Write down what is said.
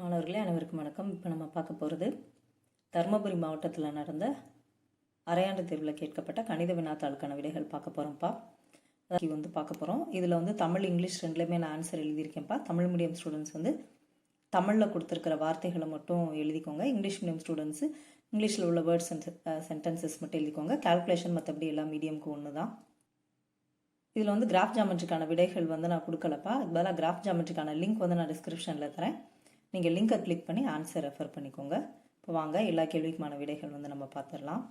மாணவர்களே அனைவருக்கும் வணக்கம். இப்போ நம்ம பார்க்க போகிறது தருமபுரி மாவட்டத்தில் நடந்த அரையாண்டு தேர்வில் கேட்கப்பட்ட கணித வினாத்தாளுக்கான விடைகள் பார்க்க போகிறோம்ப்பா. பார்க்க போகிறோம். இதில் தமிழ் இங்கிலீஷ் ரெண்டுலேயுமே நான் ஆன்சர் எழுதியிருக்கேன்ப்பா. தமிழ் மீடியம் ஸ்டூடெண்ட்ஸ் தமிழில் கொடுத்துருக்கிற வார்த்தைகளை மட்டும் எழுதிக்கோங்க. இங்கிலீஷ் மீடியம் ஸ்டூடெண்ட்ஸு இங்கிலீஷில் உள்ள வேர்ட்ஸ் அண்ட் சென்டென்சஸ் மட்டும் எழுதிக்கோங்க. கால்குலேஷன் மற்றபடி எல்லாம் மீடியமுக்கு ஒன்று தான். இதில் கிராஃப் ஜாமெட்ரிக்கான விடைகள் நான் கொடுக்கலப்பா. அதுக்கு பதிலாக கிராஃப் ஜாமெட்ரிக்கான லிங்க் நான் டிஸ்கிரிப்ஷனில் தரேன். நீங்கள் லிங்கை கிளிக் பண்ணி ஆன்சர் ரெஃபர் பண்ணிக்கோங்க. இப்போ வாங்க எல்லா கேள்விக்குமான விடைகள் நம்ம பார்த்துடலாம்.